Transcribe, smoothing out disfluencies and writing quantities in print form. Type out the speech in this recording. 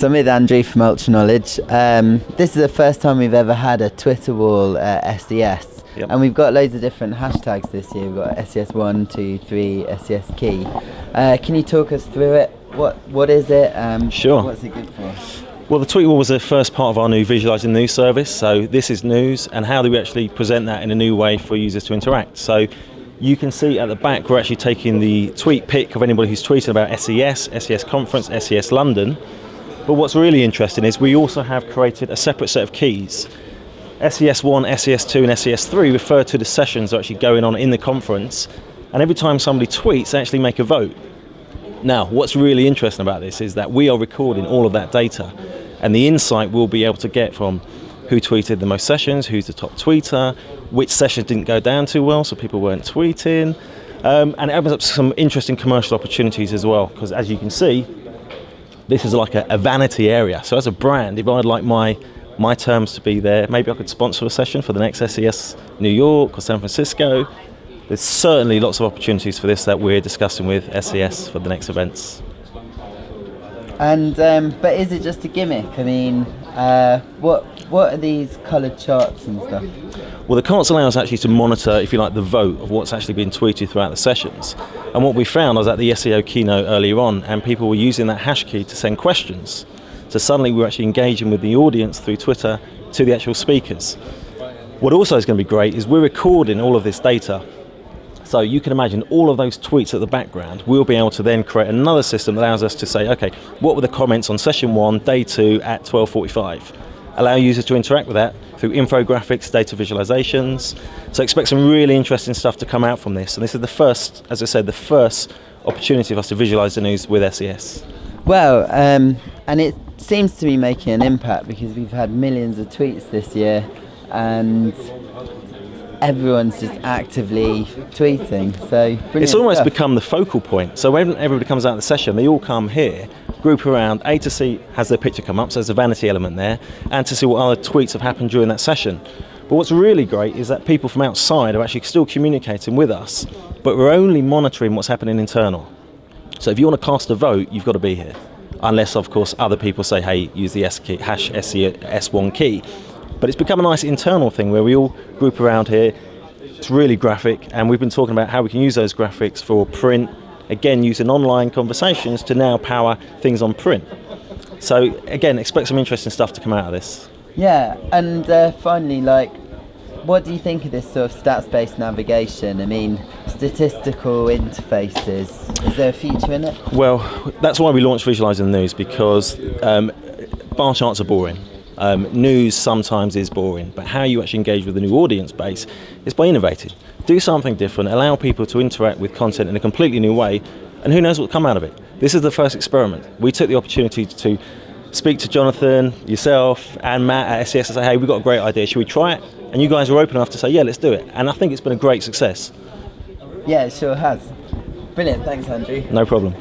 So I'm with Andrew from Ultra Knowledge. This is the first time we've ever had a Twitter wall at SES. Yep. And we've got loads of different hashtags this year. We've got SES1, 2, 3, SES Key. Can you talk us through it? What is it? Sure. What's it good for? Well, the tweet wall was the first part of our new visualising news service. So this is news, and how do we actually present that in a new way for users to interact? So you can see at the back we're actually taking the tweet pic of anybody who's tweeted about SES, SES Conference, SES London. But what's really interesting is we also have created a separate set of keys. SES1, SES2 and SES3 refer to the sessions that are actually going on in the conference, and every time somebody tweets they actually make a vote. Now what's really interesting about this is that we are recording all of that data, and the insight we'll be able to get from who tweeted the most sessions, who's the top tweeter, which sessions didn't go down too well so people weren't tweeting, and it opens up some interesting commercial opportunities as well, because as you can see this is like a vanity area. So as a brand, if I'd like my terms to be there, maybe I could sponsor a session for the next SES New York or San Francisco. There's certainly lots of opportunities for this that we're discussing with SES for the next events. And but is it just a gimmick? I mean, what are these coloured charts and stuff? Well, the carts allow us actually to monitor, if you like, the vote of what's actually been tweeted throughout the sessions. And what we found was at the SEO keynote earlier on, and people were using that hash key to send questions. So suddenly we're actually engaging with the audience through Twitter to the actual speakers. What also is going to be great is we're recording all of this data. So you can imagine all of those tweets at the background. We'll be able to then create another system that allows us to say, okay, what were the comments on session 1, day 2 at 12:45? Allow users to interact with that through infographics, data visualizations. So expect some really interesting stuff to come out from this. And this is the first, as I said, the first opportunity for us to visualize the news with SES. Well, and it seems to be making an impact because we've had millions of tweets this year and everyone's just actively tweeting. So it's almost stuff. become the focal point. So when everybody comes out of the session, they all come here, group around, A, to see has their picture come up, so there's a vanity element there, and to see what other tweets have happened during that session. But what's really great is that people from outside are actually still communicating with us, but we're only monitoring what's happening internal. So if you want to cast a vote, you've got to be here. Unless, of course, other people say, hey, use the hash SES1 key. But it's become a nice internal thing where we all group around here. It's really graphic, and we've been talking about how we can use those graphics for print, again using online conversations to now power things on print. So again, expect some interesting stuff to come out of this. Yeah, and finally, like, what do you think of this sort of stats-based navigation? I mean, statistical interfaces, is there a future in it? Well, that's why we launched Visualising the News, because bar charts are boring. News sometimes is boring, but how you actually engage with the new audience base is by innovating. Do something different, allow people to interact with content in a completely new way, and who knows what will come out of it. This is the first experiment. We took the opportunity to speak to Jonathan, yourself and Matt at SES and say, hey, we've got a great idea, should we try it? And you guys were open enough to say, yeah, let's do it. And I think it's been a great success. Yeah, it sure has. Brilliant, thanks Andrew. No problem.